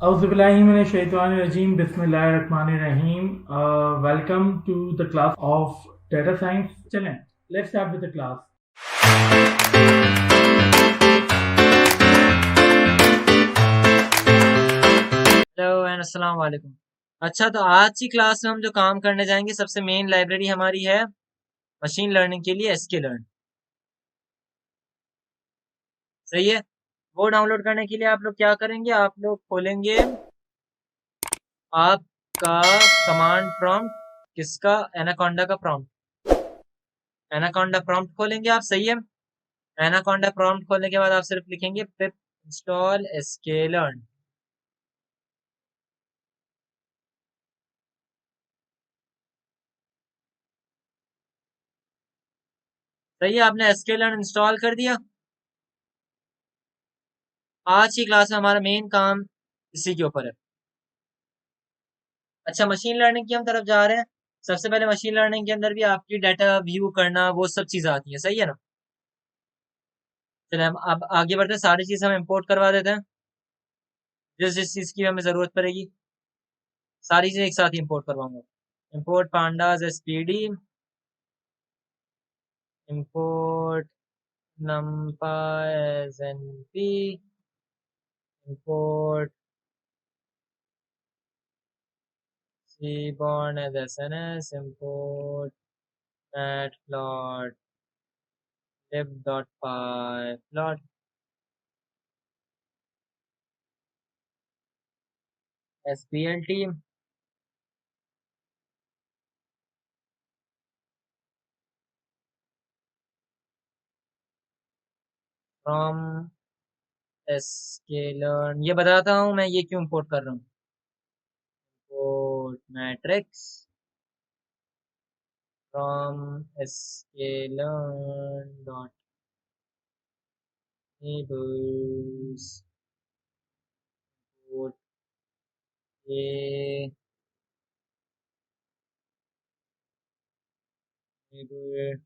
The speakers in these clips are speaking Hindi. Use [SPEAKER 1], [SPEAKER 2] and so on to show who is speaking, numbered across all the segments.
[SPEAKER 1] Auzubillahiminash-shaytanir-rajeem. Bismillahir-Rahmanir-Rahim. Welcome to the class of data science. चलें, let's start with the class.
[SPEAKER 2] Hello and अस्सलाम वालेकुम। अच्छा, तो आज की क्लास में हम जो काम करने जाएंगे, सबसे मेन लाइब्रेरी हमारी है मशीन लर्निंग के लिए sklearn। सही है। वो डाउनलोड करने के लिए आप लोग क्या करेंगे, आप लोग खोलेंगे आपका कमांड प्रॉम्प्ट, किसका, एनाकोंडा का प्रॉम्प्ट। एनाकोंडा प्रॉम्प्ट खोलेंगे आप। सही है। एनाकोंडा प्रॉम्प्ट खोलने के बाद आप सिर्फ लिखेंगे पिप इंस्टॉल sklearn। सही है, आपने sklearn इंस्टॉल कर दिया। आज की क्लास में हमारा मेन काम इसी के ऊपर है। अच्छा, मशीन लर्निंग की हम तरफ जा रहे हैं। सबसे पहले मशीन लर्निंग के अंदर भी आपकी डाटा व्यू करना, वो सब चीजें आती हैं। सही है ना। चलिए हम अब आगे बढ़ते हैं। सारी चीजें हम इंपोर्ट करवा देते हैं, जिस जिस चीज की हमें जरूरत पड़ेगी सारी चीजें एक साथ ही इंपोर्ट करवाऊंगा। Import pandas SPD, import numpy as np, import seaborn as sns, import matplot lib.py plot, splt, from sklearn। ये बताता हूँ मैं ये क्यों इंपोर्ट कर रहा हूँ। Import matrix from sklearn dot tables, import a table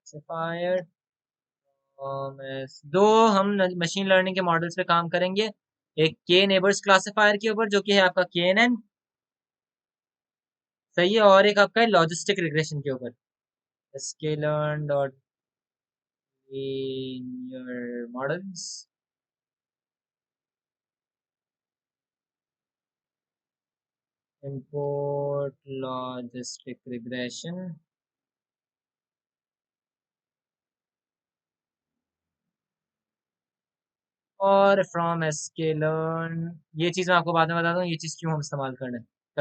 [SPEAKER 2] classifier from दो हम मशीन लर्निंग के मॉडल्स पे काम करेंगे। एक के नेबर्स क्लासिफायर के ऊपर, जो कि है आपका KNN। सही है। और एक आपका है लॉजिस्टिक रिग्रेशन के ऊपर, sklearn dot linear models, import logistic regression, और फ्रॉम sklearn। ये चीज मैं आपको बाद में बताता हूँ, ये चीज क्यों हम इस्तेमाल कर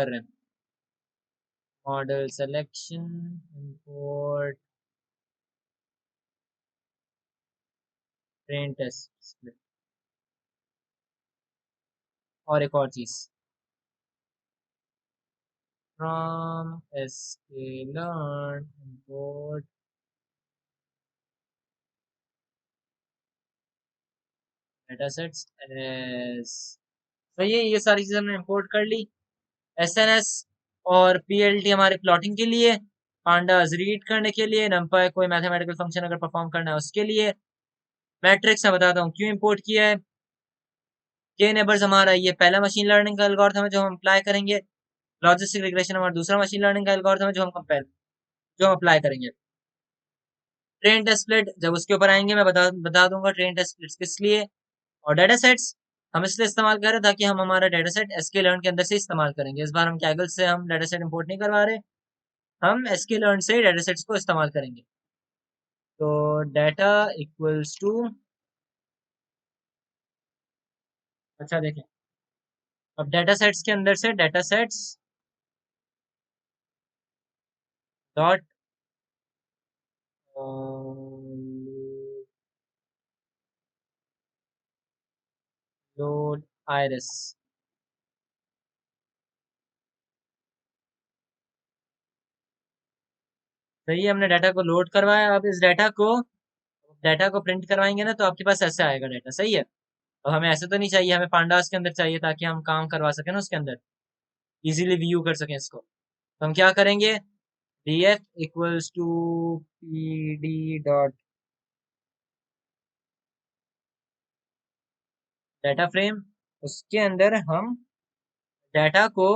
[SPEAKER 2] रहे हैं। Model selection, import train test split, और एक और चीज from sklearn, import datasets as. तो ये सारी चीजें हमने इंपोर्ट कर ली। SNS और PLT हमारे प्लॉटिंग के लिए, पांडास रीड करने के लिए, नंपाई कोई मैथमेटिकल फंक्शन अगर परफॉर्म करना है उसके लिए। मैट्रिक्स मैं बताता हूँ क्यों इंपोर्ट किया है। के नेबर्स हमारा ये पहला मशीन लर्निंग का एल्गोरिथम है जो हम अप्लाई करेंगे। लॉजिस्टिक रिग्रेशन हमारा दूसरा मशीन लर्निंग का एल्गोरिथम है जो हम अप्लाई करेंगे। ट्रेन टेस्ट स्प्लिट जब उसके ऊपर आएंगे मैं बता दूंगा ट्रेन टेस्ट स्प्लिट किस लिए। और डेटा सेट्स हम इसलिए इस्तेमाल कर रहे हैं ताकि हम हमारा डेटा सेट sklearn के अंदर से इस्तेमाल करेंगे। इस बार हम कैगल से हम डेटा सेट इंपोर्ट नहीं करवा रहे, हम sklearn से डेटा सेट्स को इस्तेमाल करेंगे। तो डाटा इक्वल्स टू, अच्छा देखें, अब डेटा सेट्स के अंदर से data sets dot load iris. सही है, हमने डाटा को लोड करवाया। अब इस डाटा को प्रिंट करवाएंगे ना, तो आपके पास ऐसे आएगा डाटा। सही है। और हमें ऐसे तो नहीं चाहिए, हमें पांडास के अंदर चाहिए ताकि हम काम करवा सकें ना उसके अंदर, इजीली व्यू कर सकें इसको। तो हम क्या करेंगे, df equals to pd dot data frame. उसके अंदर हम डाटा को,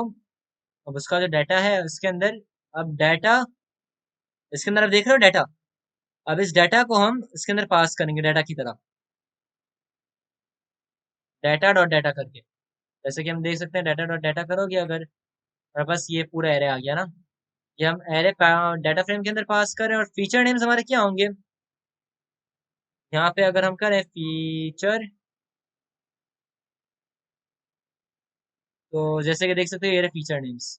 [SPEAKER 2] अब उसका जो डाटा है उसके अंदर, अब डाटा इसके अंदर आप देख रहे हो डाटा, अब इस डाटा को हम इसके अंदर पास करेंगे डाटा की तरह, डाटा डॉट डाटा करके। जैसे कि हम देख सकते हैं डाटा डॉट डाटा करोगे अगर, हमारे पास ये पूरा एरे आ गया ना। ये हम एरे डाटा फ्रेम के अंदर पास करें, और फीचर नेम्स हमारे क्या होंगे, यहाँ पे अगर हम करें फीचर, तो जैसे कि देख सकते हो ये रहे फीचर नेम्स,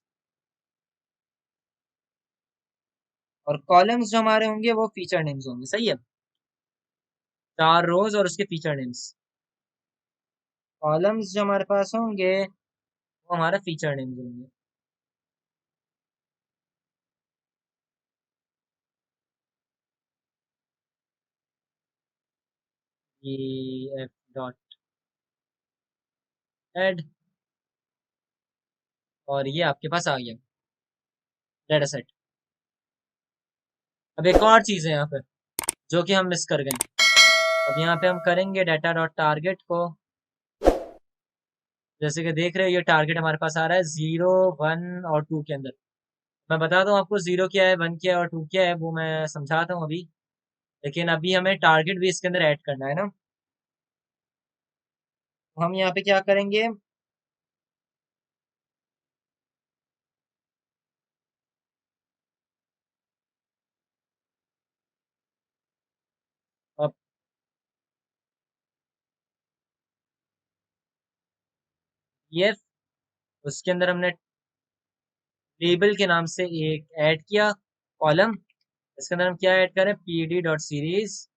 [SPEAKER 2] और कॉलम्स जो हमारे होंगे वो फीचर नेम्स होंगे, सही है। 4 रोज और उसके फीचर नेम्स। कॉलम्स जो हमारे पास होंगे वो हमारा फीचर नेम्स होंगे। ये एफ डॉट एड, और ये आपके पास आ गया डाटा सेट। अब एक और चीज है यहाँ पे जो कि हम मिस कर गए। अब यहाँ पे हम करेंगे डाटा डॉट टारगेट को, जैसे कि देख रहे हो ये टारगेट हमारे पास आ रहा है 0, 1 और 2 के अंदर। मैं बता दूं आपको 0 क्या है, 1 क्या है और 2 क्या है, वो मैं समझाता हूँ अभी। लेकिन अभी हमें टारगेट भी इसके अंदर ऐड करना है ना। तो हम यहाँ पे क्या करेंगे, अब ये उसके अंदर हमने टेबल के नाम से एक ऐड किया कॉलम। इसके अंदर हम क्या ऐड करें, pd dot series,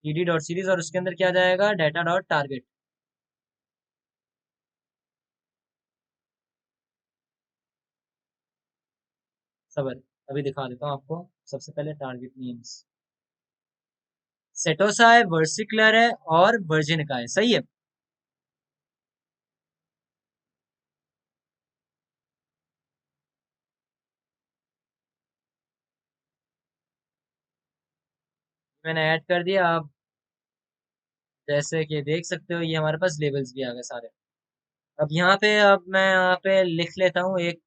[SPEAKER 2] pd dot series, और उसके अंदर क्या जाएगा, डाटा डॉट टारगेट। सबर, अभी दिखा देता हूँ आपको। सबसे पहले टारगेट नेम्स, सेटोसा है, वर्सिक्लर है और वर्जिन का है, सही है। मैंने ऐड कर दिया। आप जैसे कि देख सकते हो ये हमारे पास लेबल्स भी आ गए सारे। अब यहाँ पे, अब मैं यहाँ पे लिख लेता हूँ एक,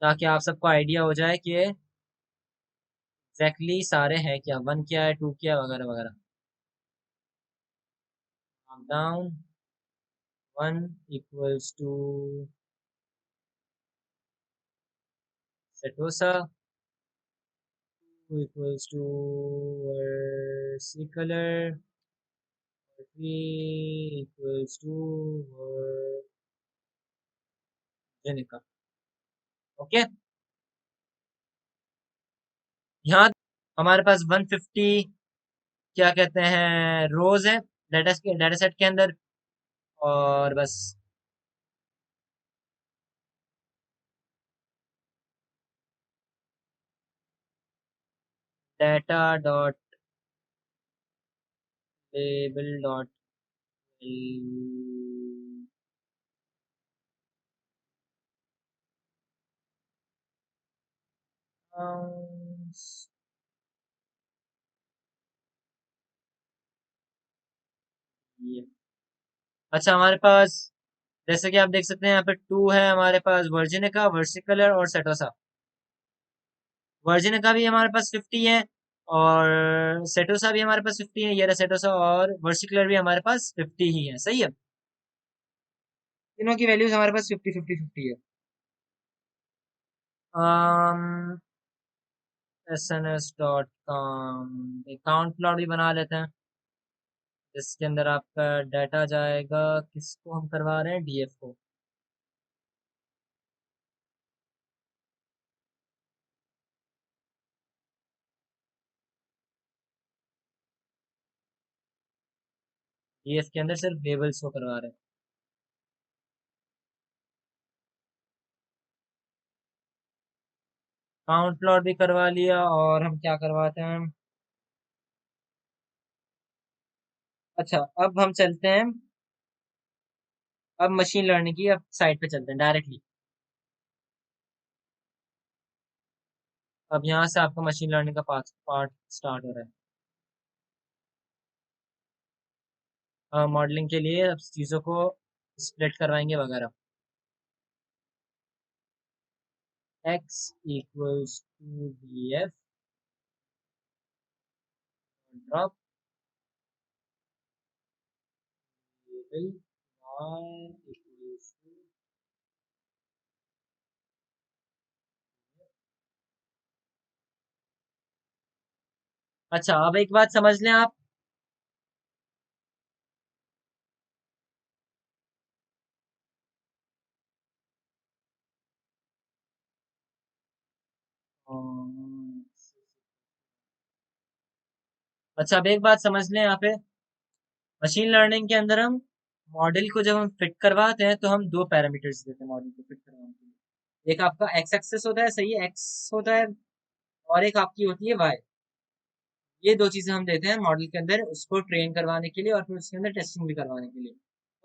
[SPEAKER 2] ताकि आप सबको आइडिया हो जाए कि एग्जैक्टली सारे हैं क्या, 1 क्या है, 2 क्या है, वगैरह वगैरह। Down 1 equals to setosa, 2 equals to versicolor, 3 equals to virginica. Okay, यहाँ हमारे पास 150 क्या कहते हैं रोज है डाटा सेट के अंदर, और बस डाटा डॉट लेबल डॉट ये, अच्छा हमारे पास, जैसे कि आप देख सकते हैं यहाँ पे 2 है हमारे पास, वर्जिन का, वर्सिकलर और सेटोसा। वर्जिन का भी हमारे पास 50 है, और सेटोसा भी हमारे पास 50 है, ये रहा सेटोसा, और वर्सिकलर भी हमारे पास 50 ही है, सही है। तीनों की वैल्यूज हमारे पास 50 50 50 है। S N S dot com एक काउंट प्लॉट भी बना लेते हैं, जिसके अंदर आपका डाटा जाएगा, किसको हम करवा रहे हैं, डीएफ को। डीएफ के अंदर सिर्फ लेबल्स को करवा रहे हैं। काउंट प्लॉट भी करवा लिया, और हम क्या करवाते हैं, अच्छा अब हम चलते हैं अब मशीन लर्निंग की अब साइड पे चलते हैं डायरेक्टली। अब यहाँ से आपका मशीन लर्निंग का पार्ट स्टार्ट हो रहा है। मॉडलिंग के लिए अब चीज़ों को स्प्लिट करवाएंगे वगैरह। x equals to df drop label y equals to। अच्छा, अब एक बात समझ लें आप। अच्छा, अब एक बात समझ लें यहाँ पे। मशीन लर्निंग के अंदर हम मॉडल को जब हम फिट करवाते हैं तो हम दो पैरामीटर्स देते हैं मॉडल को फिट करवाने के लिए। एक आपका एक्स एक्सेस होता है, सही है, एक्स होता है, और एक आपकी होती है वाई। ये दो चीजें हम देते हैं मॉडल के अंदर उसको ट्रेन करवाने के लिए और फिर उसके अंदर टेस्टिंग भी करवाने के लिए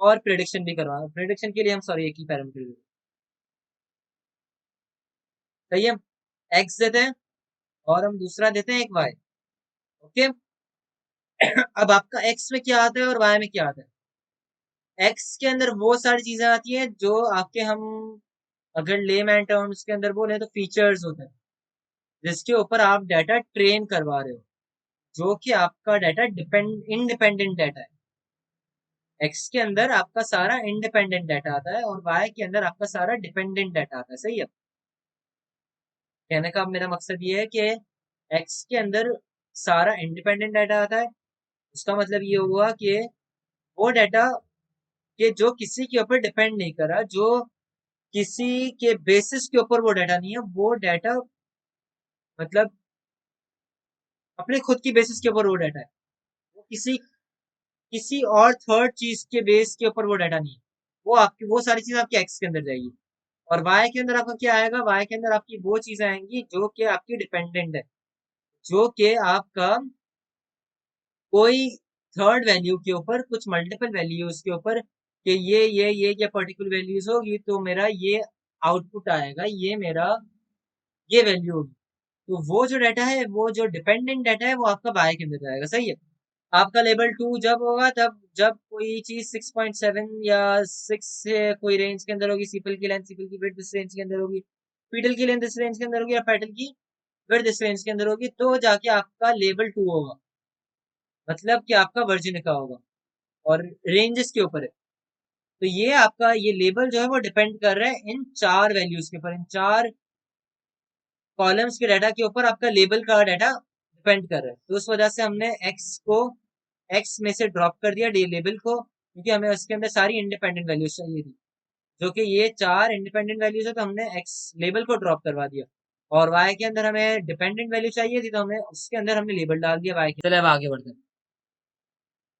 [SPEAKER 2] और प्रिडिक्शन भी करवाना। प्रिडिक्शन के लिए हम सॉरी एक ही पैरामीटर देते हैं, सही है। एक्स देते हैं और हम दूसरा देते हैं एक वाई। ओके। अब आपका एक्स में क्या आता है और वाई में क्या आता है। एक्स के अंदर वो सारी चीजें आती हैं जो आपके हम अगर लेमैन टर्म्स के अंदर बोले तो फीचर्स होते हैं जिसके ऊपर आप डाटा ट्रेन करवा रहे हो, जो कि आपका डाटा इंडिपेंडेंट डाटा है। एक्स के अंदर आपका सारा इंडिपेंडेंट डाटा आता है और वाई के अंदर आपका सारा डिपेंडेंट डाटा आता है, सही है। कहने का मेरा मकसद ये है कि एक्स के अंदर सारा इंडिपेंडेंट डाटा आता है। उसका मतलब ये हुआ कि वो डाटा कि जो किसी के ऊपर डिपेंड नहीं कर रहा, जो किसी के बेसिस के ऊपर वो डाटा नहीं है, वो डाटा मतलब अपने खुद की बेसिस के ऊपर वो डाटा है। वो किसी किसी और थर्ड चीज के बेस के ऊपर वो डाटा नहीं है। वो आपकी वो सारी चीज आपके एक्स के अंदर जाएगी। और वाई के अंदर आपका क्या आएगा, वाई के अंदर आपकी वो चीजें आएंगी जो कि आपकी डिपेंडेंट है, जो कि आपका कोई थर्ड वैल्यू के ऊपर कुछ मल्टीपल वैल्यूज के ऊपर कि ये क्या पर्टिकुलर वैल्यूज होगी तो मेरा ये आउटपुट आएगा, ये मेरा ये वैल्यू होगी। तो वो जो डाटा है, वो जो डिपेंडेंट डाटा है, वो आपका वाई के अंदर जाएगा, सही है। आपका लेवल 2 जब होगा तब जब कोई चीज 6.7 या 6 से कोई रेंज के अंदर होगी, सीपल की लेंथ, सीपल की विड्थ इस रेंज के अंदर होगी, पीटल की लेंथ इस रेंज के अंदर होगी, या पेटल की विड्थ इस रेंज के अंदर होगी, तो जाके आपका लेवल 2 होगा। मतलब कि आपका वर्जन का होगा और रेंजेस के ऊपर है। तो ये आपका ये लेबल जो है वो डिपेंड कर रहा है इन चार वैल्यूज के ऊपर, इन चार कॉलम्स के डाटा के ऊपर आपका लेबल का डाटा डिपेंड कर रहा है। तो उस वजह से हमने एक्स में से ड्रॉप कर दिया डी लेबल को, क्योंकि हमें उसके अंदर सारी इंडिपेंडेंट वैल्यूज चाहिए थी, जो कि ये चार इंडिपेंडेंट वैल्यूज है, तो हमने एक्स लेबल को ड्रॉप करवा दिया। और वाई के अंदर हमें डिपेंडेंट वैल्यू चाहिए थी, तो हमें उसके अंदर हमने लेबल डाल दिया वाई के। चले अब आगे बढ़ते हैं।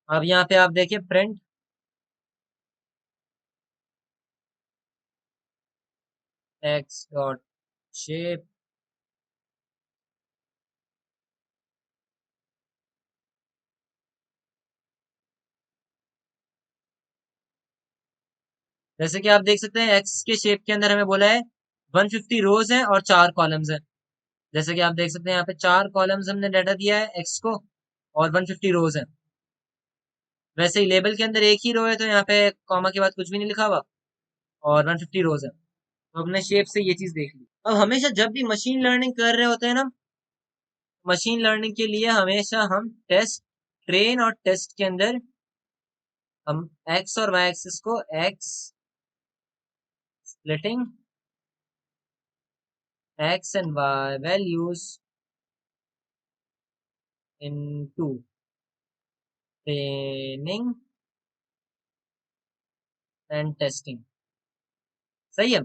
[SPEAKER 2] अब यहाँ पे आप देखिए प्रिंट एक्स डॉट शेप। जैसे कि आप देख सकते हैं एक्स के शेप के अंदर हमें बोला है 150 रोज है और 4 कॉलम्स है। जैसे कि आप देख सकते हैं यहाँ पे 4 कॉलम्स हमने डाटा दिया है एक्स को और 150 रोज है। वैसे ही लेबल के अंदर एक ही रो है तो यहाँ पे कॉमा के बाद कुछ भी नहीं लिखा हुआ और 150 रोज है। तो हमने शेप से ये चीज देख ली। अब हमेशा जब भी मशीन लर्निंग कर रहे होते हैं ना, मशीन लर्निंग के लिए हमेशा हम टेस्ट ट्रेन और टेस्ट के अंदर हम एक्स और वाई एक्सिस को x splitting x and y values into training and testing, सही है।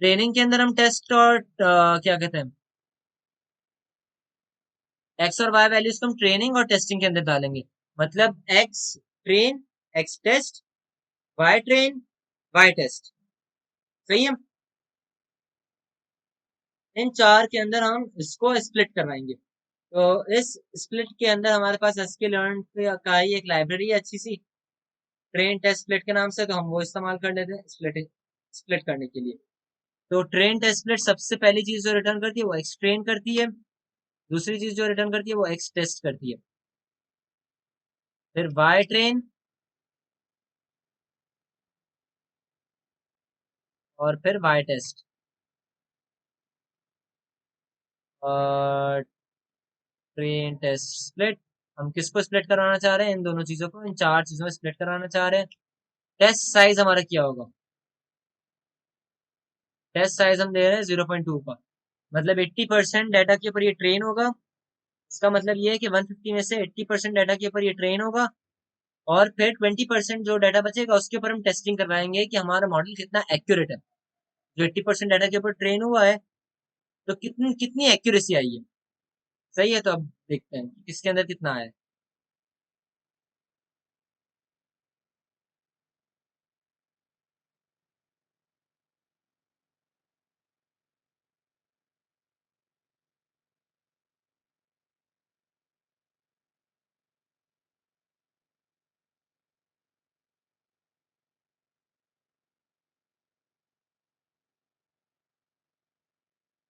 [SPEAKER 2] ट्रेनिंग के अंदर हम टेस्ट और क्या कहते हैं एक्स और वाई वैल्यूज को हम ट्रेनिंग और टेस्टिंग के अंदर डालेंगे। मतलब x train, x test, y train, y test, सही है। इन चार के अंदर हम इसको स्प्लिट करवाएंगे। तो इस स्प्लिट के अंदर हमारे पास sklearn का ही एक लाइब्रेरी है अच्छी सी, ट्रेन टेस्ट स्प्लिट के नाम से, तो हम वो इस्तेमाल कर लेते हैं स्प्लिट करने के लिए। तो ट्रेन टेस्ट स्प्लिट सबसे पहली चीज जो रिटर्न करती है वो एक्स ट्रेन करती है, दूसरी चीज जो रिटर्न करती है वो एक्स टेस्ट करती है, फिर वाई ट्रेन, और फिर वाई टेस्ट। और ट्रेन टेस्ट स्प्लिट, हम किसको स्प्लिट करवाना चाह रहे हैं? इन दोनों चीजों को, इन चार चीजों में स्प्लिट कराना चाह रहे हैं। टेस्ट साइज हमारा क्या होगा? टेस्ट साइज हम दे रहे हैं 0.2 का, मतलब 80% डाटा के ऊपर ये ट्रेन होगा। इसका मतलब ये है कि 150 में से 80% डाटा के ऊपर ये ट्रेन होगा, और फिर 20% जो डाटा बचेगा उसके ऊपर हम टेस्टिंग करवाएंगे कि हमारा मॉडल कितना एक्यूरेट है। जो 80% डाटा के ऊपर ट्रेन हुआ है, तो कितनी कितनी एक्यूरेसी आई है। सही है, तो अब देखते हैं कि किसके अंदर कितना है।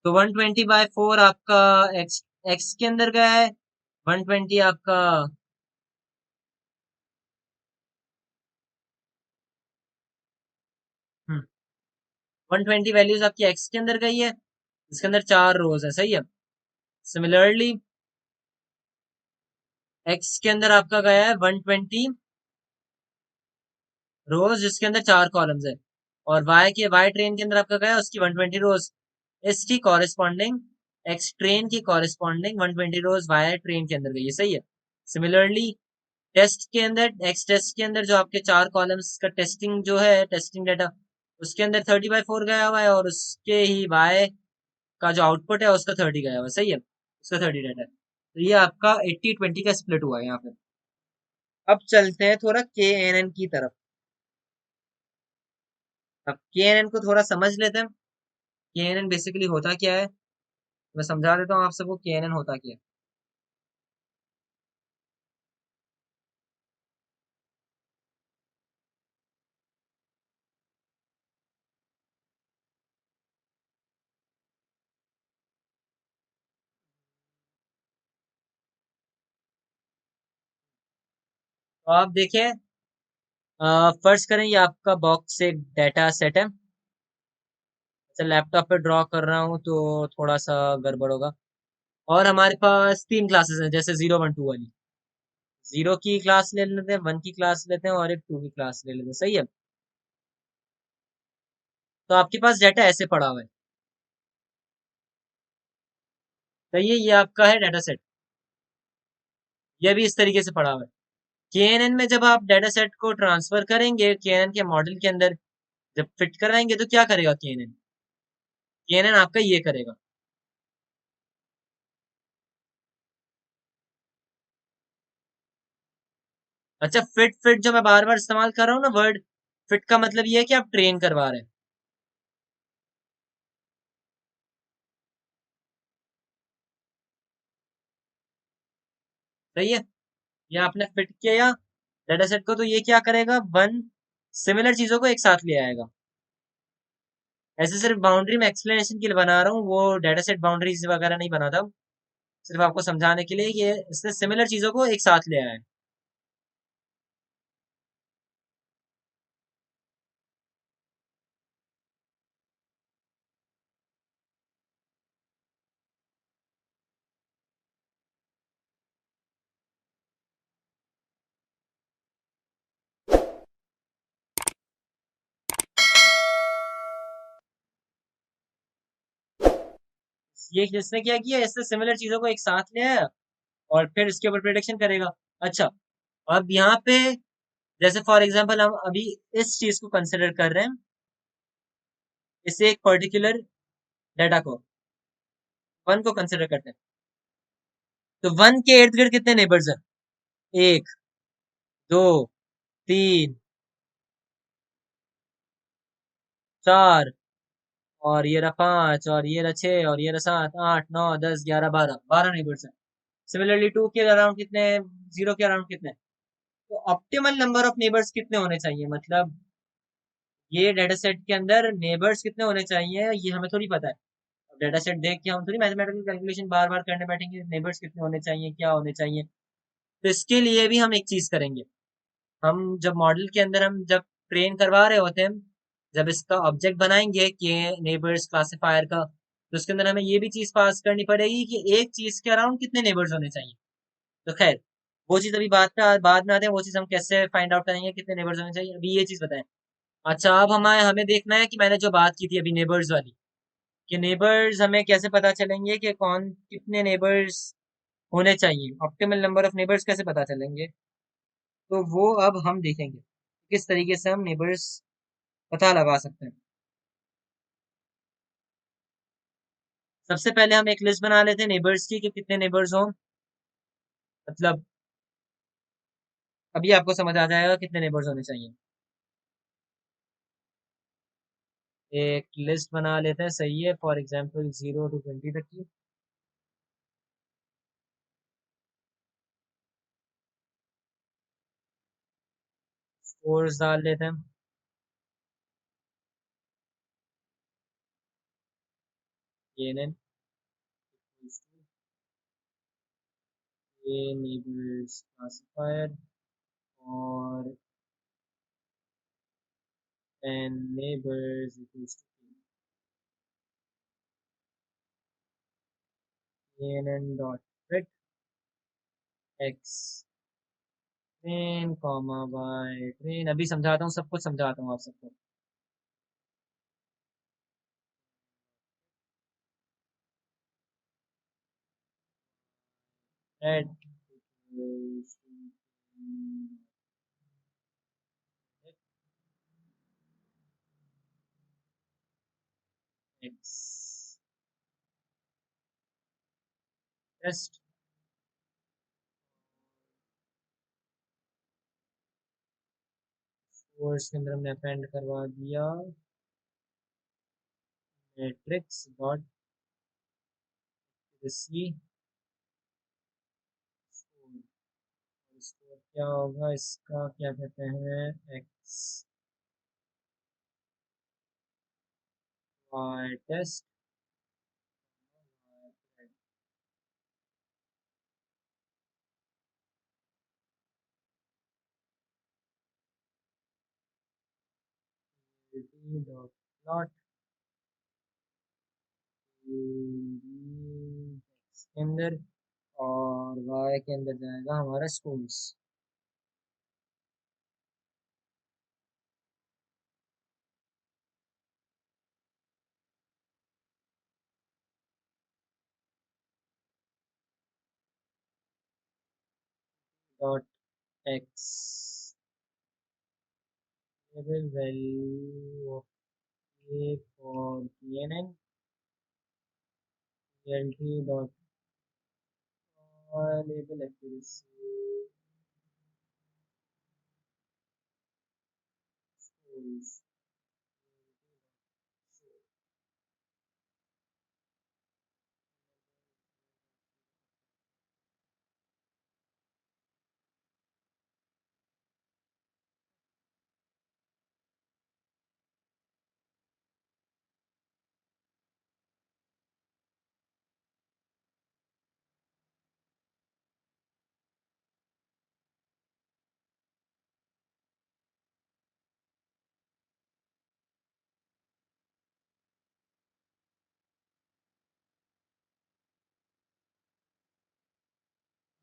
[SPEAKER 2] तो 120/4 आपका एक्स एक्स के अंदर गया है, 120 आपका 120 वैल्यूज आपकी एक्स के अंदर गई है, इसके अंदर 4 रोज है। सही है। सिमिलरली एक्स के अंदर आपका गया है 120 रोज, जिसके अंदर 4 कॉलम्स है, और वाई ट्रेन के अंदर आपका गया है उसकी 120 रोज, इसकी कॉरेस्पॉन्डिंग एक्स ट्रेन की कॉरेस्पॉन्डिंग 120 रोज वाई ट्रेन के अंदर गई है। सही है। सिमिलरली टेस्ट के अंदर, एक्स टेस्ट के अंदर जो आपके 4 कॉलम्स का टेस्टिंग जो है, टेस्टिंग डाटा, उसके अंदर 30/4 गया हुआ है, और उसके ही वाई का जो आउटपुट है उसका 30 गया हुआ है। सही है, उसका 30 डाटा है। तो ये आपका 80-20 का स्प्लिट हुआ है यहाँ पे। अब चलते हैं थोड़ा के एन एन की तरफ। अब के एन एन को थोड़ा समझ लेते हैं। के एन एन बेसिकली होता क्या है, मैं समझा देता हूँ आप सबको के एन एन होता क्या है। तो आप देखें, फर्ज करें ये आपका बॉक्स एक डाटा सेट है। अच्छा, लैपटॉप पे ड्रॉ कर रहा हूँ तो थोड़ा सा गड़बड़ होगा। और हमारे पास 3 क्लासेस हैं, जैसे 0 1 2 वाली। 0 की क्लास ले लेते हैं, 1 की क्लास लेते हैं, और एक 2 की क्लास ले लेते हैं। सही है। तो आपके पास डाटा ऐसे पड़ा हुआ है। सही है, ये आपका है डाटा सेट। ये भी इस तरीके से पड़ा हुआ है। केएनएन में जब आप डाटा सेट को ट्रांसफर करेंगे केएनएन के मॉडल के अंदर, जब फिट कराएंगे तो क्या करेगा केएनएन? केएनएन आपका ये करेगा। अच्छा, फिट फिट जो मैं बार बार इस्तेमाल कर रहा हूँ ना वर्ड, फिट का मतलब ये है कि आप ट्रेन करवा रहे हैं। सही है। ये आपने फिट किया डाटा सेट को, तो ये क्या करेगा? वन सिमिलर चीजों को एक साथ ले आएगा। ऐसे सिर्फ बाउंड्री में एक्सप्लेनेशन के लिए बना रहा हूँ, वो डाटा सेट बाउंड्रीज वगैरह नहीं बनाता, सिर्फ आपको समझाने के लिए कि इसने सिमिलर चीजों को एक साथ ले आया है। ये इसने क्या किया, इसने सिमिलर चीजों को एक साथ ले आया और फिर इसके ऊपर प्रिडिक्शन करेगा। अच्छा, अब यहाँ पे जैसे फॉर एग्जांपल हम अभी इस चीज को कंसिडर कर रहे हैं, इसे एक पर्टिकुलर डाटा को, वन को कंसिडर करते हैं। तो वन के इर्द गिर्द कितने नेबर्स हैं? एक, दो, तीन, चार, और ये रहा 5, और ये रहा 6, और ये रहा 7, 8, 9, 10, 11, 12, 12 नेबर्स हैं। सिमिलरली 2 के अराउंड कितने, 0 के अराउंड कितने। तो ऑप्टिमल नंबर ऑफ नेबर्स कितने होने चाहिए, मतलब ये डेटा सेट के अंदर नेबर्स कितने होने चाहिए ये हमें थोड़ी पता है। डेटा सेट देख के हम थोड़ी मैथमेटिकल कैलकुलेशन बार बार करने बैठेंगे, नेबर्स कितने होने चाहिए, क्या होने चाहिए। तो इसके लिए भी हम एक चीज करेंगे। हम जब मॉडल के अंदर हम जब ट्रेन करवा रहे होते हैं, जब इसका ऑब्जेक्ट बनाएंगे कि नेबर्स क्लासिफायर का, तो उसके अंदर हमें ये भी चीज पास करनी पड़ेगी कि एक चीज के अराउंड कितने नेबर्स होने चाहिए। तो खैर वो चीज अभी बाद में आते हैं, वो चीज हम कैसे फाइंड आउट करेंगे कितने नेबर्स होने चाहिए, अभी ये चीज बताएं। अच्छा अब हमें हमें देखना है कि मैंने जो बात की थी अभी नेबर्स वाली, कि नेबर्स हमें कैसे पता चलेंगे कि कौन कितने नेबर्स होने चाहिए, ऑप्टिमल नंबर ऑफ नेबर्स कैसे पता चलेंगे। तो वो अब हम देखेंगे किस तरीके से हम नेबर्स पता लगा सकते हैं। सबसे पहले हम एक लिस्ट बना लेते हैं नेबर्स की कि कितने नेबर्स हों, मतलब अभी आपको समझ आ जाएगा कितने नेबर्स होने चाहिए। एक लिस्ट बना लेते हैं, सही है, फॉर एग्जांपल 0 to 20 तक की। स्कोर्स डाल लेते हैं। ये नेबर्स क्लासिफायर और and neighbors equals to ann dot fit x train comma y train। अभी समझाता हूँ, सब कुछ समझाता हूँ आप सबको। at equals to x test scores के अंदर हमने अपेंड करवा दिया metrics dot c score. Score क्या होगा इसका, क्या कहते हैं, x y test dot plot के अंदर, और वाई के अंदर जाएगा हमारा scores. Dot x label value of a for CNN PLT dot label accuracy schools।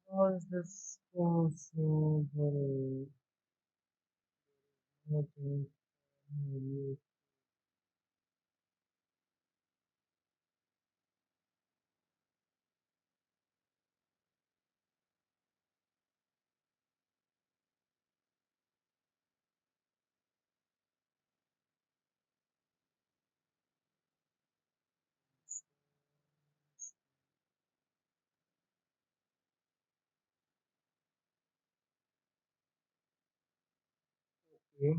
[SPEAKER 2] Was this possible? Nothing new। Okay।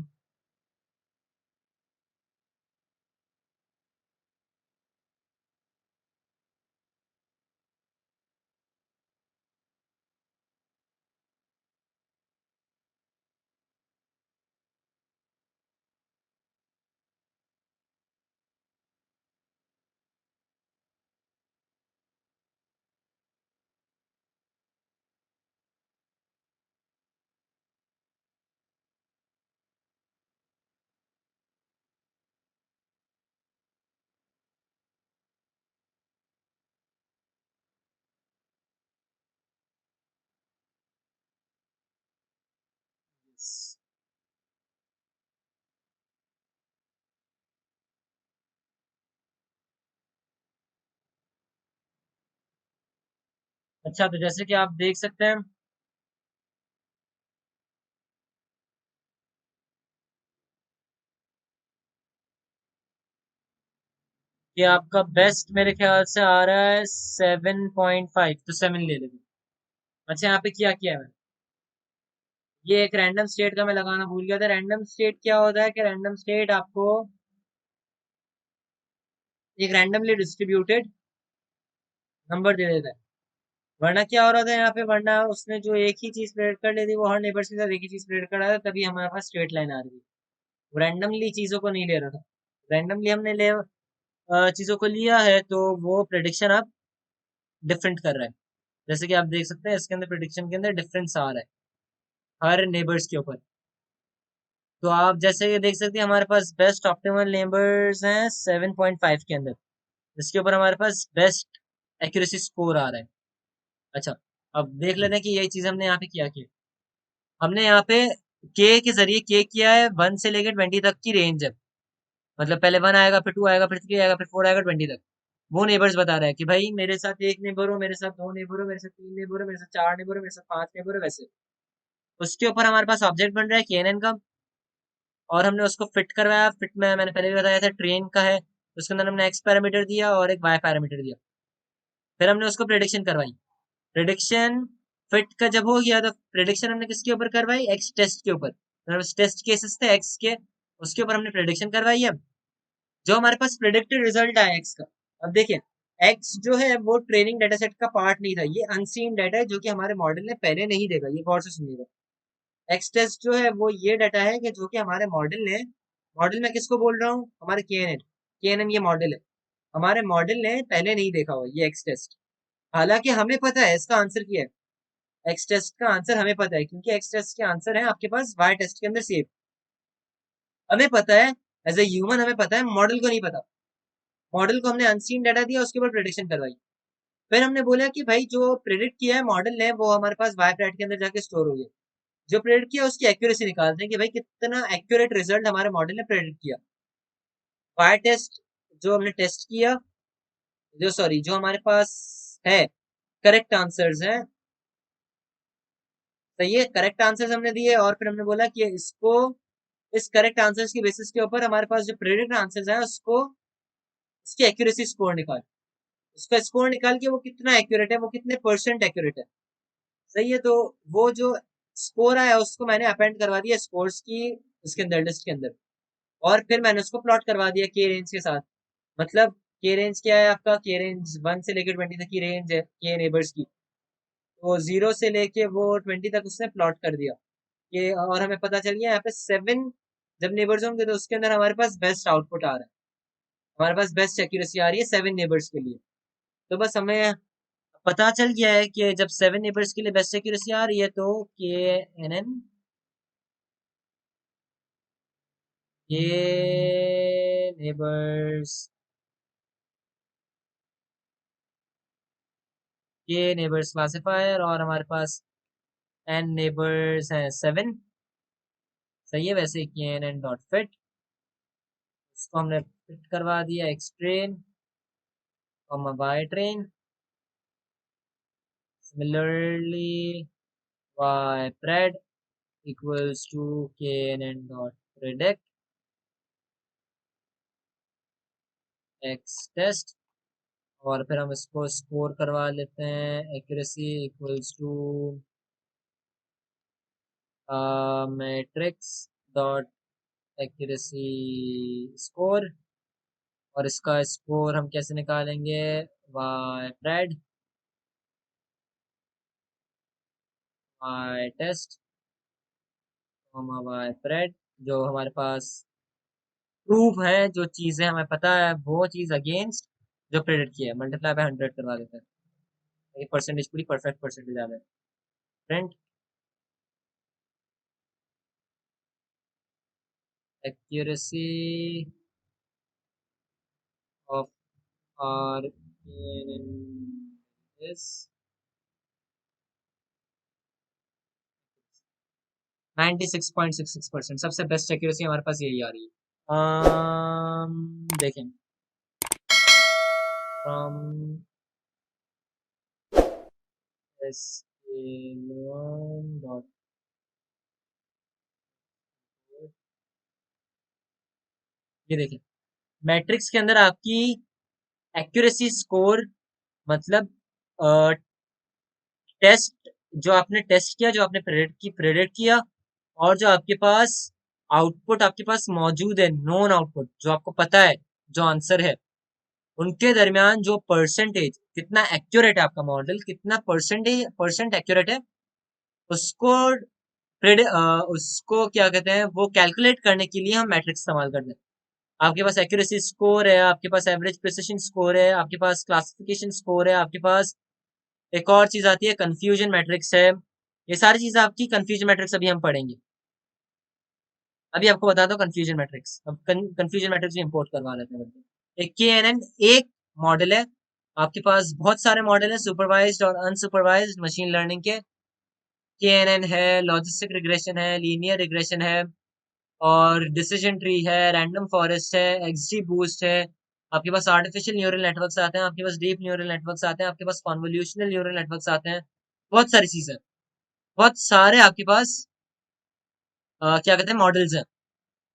[SPEAKER 2] अच्छा, तो जैसे कि आप देख सकते हैं कि आपका बेस्ट मेरे ख्याल से आ रहा है 7.5, तो 7 ले लेंगे। अच्छा, यहाँ पे क्या किया है मैंने, ये एक रैंडम स्टेट का मैं लगाना भूल गया था। रैंडम स्टेट क्या होता है कि रैंडम स्टेट आपको एक रैंडमली डिस्ट्रीब्यूटेड नंबर दे देता है। वरना क्या हो रहा था यहाँ पे, वरना उसने जो एक ही चीज प्रेडिक्ट कर ली थी, वो हर नेबर्स के साथ एक ही चीज प्रेडिक्ट कर रहा था, तभी हमारे पास स्ट्रेट लाइन आ रही थी। वो रैंडमली चीजों को नहीं ले रहा था। रैंडमली हमने चीजों को लिया है, तो वो प्रेडिक्शन अब डिफरेंट कर रहा है। जैसे कि आप देख सकते हैं इसके अंदर प्रिडिक्शन के अंदर डिफरेंस आ रहा है हर नेबर्स के ऊपर। तो आप जैसे ये देख सकते हैं हमारे पास बेस्ट ऑप्टिमल नेबर्स हैं 7.5 के अंदर, जिसके ऊपर हमारे पास बेस्ट एक्यूरेसी स्कोर आ रहा है। अच्छा, अब देख लेते हैं कि यही चीज हमने यहाँ पे क्या किया। हमने यहाँ पे के के जरिए के किया है 1 से लेकर 20 तक की रेंज है। मतलब पहले 1 आएगा, फिर 2 आएगा, फिर 3 आएगा, फिर 4 आएगा, 20 तक। वो नेबर्स बता रहा है कि भाई मेरे साथ एक नेबर हो, मेरे साथ दो नेबर हो, मेरे साथ तीन नेबर हो, मेरे साथ चार नेबर हो, मेरे साथ पांच नेबर हो, वैसे। उसके ऊपर हमारे पास ऑब्जेक्ट बन रहा है केएनएन का, और हमने उसको फिट करवाया। फिट में मैंने पहले भी बताया था ट्रेन का है, उसके अंदर हमने एक्स पैरामीटर दिया और एक वाई पैरामीटर दिया। फिर हमने उसको प्रेडिक्शन करवाई। प्रेडिक्शन फिट का जब हो गया, तो प्रेडिक्शन हमने किसके ऊपर करवाई, एक्स टेस्ट के ऊपर। मतलब टेस्ट केसेस थे एक्स के, उसके ऊपर हमने प्रेडिक्शन करवाई है। जो हमारे पास प्रेडिक्टेड रिजल्ट आया एक्स का, अब देखिए, एक्स जो है वो ट्रेनिंग डाटा सेट का पार्ट नहीं था, ये अनसीन डाटा है जो कि हमारे मॉडल ने पहले नहीं देखा। ये गौर से सुनिएगा, एक्स टेस्ट जो है वो ये डाटा है कि जो कि हमारे मॉडल में किसको बोल रहा हूँ, हमारे के एन एन ये मॉडल है। हमारे मॉडल ने पहले नहीं देखा हुआ ये एक्स टेस्ट। हालांकि हमें पता है इसका आंसर क्या है। एक्स टेस्ट का आंसर हमें पता है, क्योंकि एक्स टेस्ट के आंसर है आपके पास वाई टेस्ट के अंदर सेव। हमें पता है, एज ए ह्यूमन हमें पता है, मॉडल को नहीं पता। मॉडल को हमने अनसीन डाटा दिया, उसके ऊपर प्रेडिक्शन करवाई। फिर हमने बोला कि भाई जो प्रेडिक्ट किया है मॉडल ने, वो हमारे पास वाई प्लेट के अंदर जाके स्टोर हो गया। जो प्रेडिक्ट किया उसकी एक्यूरेसी निकालते हैं कि भाई कितना एक्यूरेट रिजल्ट हमारे मॉडल ने प्रेडिक्ट किया। वाई टेस्ट जो हमने टेस्ट किया, जो हमारे पास है, करेक्ट आंसर्स हैं, तो ये करेक्ट आंसर्स हमने दिए। और फिर हमने बोला कि इसको, इस करेक्ट आंसर्स की बेसिस के ऊपर हमारे पास जो प्रेडिक्ट आंसर्स है उसको, उसकी एक्यूरेसी स्कोर निकाल। उसका स्कोर निकाल के वो कितना एक्यूरेट है, वो कितने परसेंट एक्यूरेट है। सही है, तो वो जो स्कोर आया उसको मैंने अपेंड करवा दिया स्कोर्स की उसके अंदर, लिस्ट के अंदर। और फिर मैंने उसको प्लॉट करवा दिया के रेंज के साथ। मतलब के रेंज क्या है आपका, के रेंज 1 से लेकर 20 तक की रेंज है के नेबर्स की। तो 0 से लेके वो 20 तक उसने प्लॉट कर दिया ये। और हमें पता चल गया यहाँ पे 7 जब नेबर्स होंगे तो उसके अंदर हमारे पास बेस्ट आउटपुट आ रहा है, हमारे पास बेस्ट एक्यूरेसी आ रही है 7 नेबर्स के लिए। तो बस हमें पता चल गया है कि जब 7 नेबर्स के लिए बेस्ट एक्यूरेसी आ रही है, तो के एन एन, ये नेबर्स, ये नेबर्स क्लासिफायर, और हमारे पास एन नेबर्स हैं 7। सही है, वैसे कि एन एन डॉट फिट, इसको हमने फिट करवा दिया x train comma y train. Similarly y pred equals to K N N dot predict x test. और फिर हम इसको स्कोर करवा लेते हैं, accuracy equals to matrix dot accuracy score. और इसका स्कोर हम कैसे निकालेंगे, y pred y test y pred, जो हमारे पास प्रूफ है, जो चीजें हमें पता है वो चीज अगेंस्ट जो प्रेडिक्ट किया है, मल्टीप्लाई बाय 100 करवा देते हैं। ये परसेंटेज पूरी परफेक्ट परसेंटेज आ रहा है। Print accuracy of r is 96.66%। सबसे बेस्ट एक्यूरेसी हमारे पास यही आ रही है। देखें, फ्रॉम sklearn.code ये देखिए मैट्रिक्स के अंदर आपकी एक्यूरेसी स्कोर मतलब टेस्ट जो आपने टेस्ट किया जो आपने प्रेडिक्ट किया और जो आपके पास आउटपुट आपके पास मौजूद है नोन आउटपुट जो आपको पता है जो आंसर है उनके दरमियान जो परसेंटेज कितना एक्यूरेट है आपका मॉडल कितना परसेंट एक्यूरेट है उसको उसको क्या कहते हैं वो कैलकुलेट करने के लिए हम मैट्रिक्स इस्तेमाल करते हैं आपके पास एक्यूरेसी स्कोर है आपके पास एवरेज प्रिसिशन स्कोर है आपके पास क्लासिफिकेशन स्कोर है आपके पास एक और चीज आती है कंफ्यूजन मैट्रिक्स है ये सारी चीजें आपकी कंफ्यूजन मैट्रिक्स अभी हम पढ़ेंगे अभी आपको बता दो कंफ्यूजन मैट्रिक्स अब कंफ्यूजन मैट्रिक्स भी इंपोर्ट करवा लेते हैं एक KNN एक मॉडल है आपके पास बहुत सारे मॉडल है सुपरवाइज्ड और अनसुपरवाइज्ड मशीन लर्निंग के KNN है लॉजिस्टिक रिग्रेशन है लीनियर रिग्रेशन है और डिसीजन ट्री है रैंडम फॉरेस्ट है XG बूस्ट है आपके पास आर्टिफिशियल न्यूरल नेटवर्क्स आते हैं आपके पास डीप न्यूरल नेटवर्क्स आते हैं आपके पास कॉन्वोल्यूशनल न्यूरल नेटवर्क्स आते हैं बहुत सारी चीजें बहुत सारे आपके पास क्या कहते हैं मॉडल्स हैं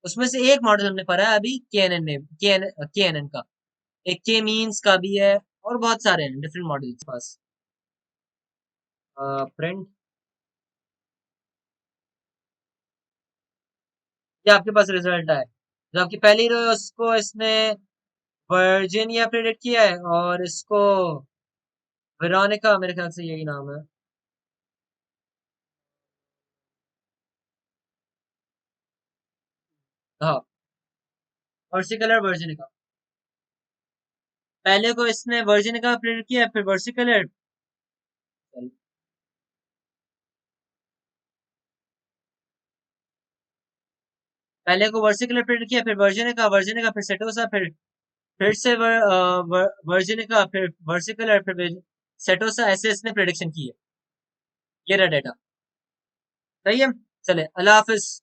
[SPEAKER 2] उसमें से एक मॉडल हमने पढ़ा है अभी KNN का एक के मीन्स का भी है और बहुत सारे हैं डिफरेंट मॉडल्स पास प्रिंट ये आपके पास रिजल्ट आए जो आपकी पहली रो है उसको इसने वर्जीनिया प्रेडिक्ट किया है और इसको वेरोनिका मेरे ख्याल से यही नाम है हाँ वर्सिकलर वर्जिनिका पहले को इसने वर्जिनिका प्रेडिक्ट किया फिर वर्सिकलर पहले को वर्सिकलर प्रेडिक्ट किया फिर वर्जिनिका फिर सेटोसा फिर से वर्जिनिका फिर वर्सिकलर फिर सेटोसा ऐसे इसने प्रेडिक्शन की है ये रहा डेटा सही है चले अल्लाह हाफिज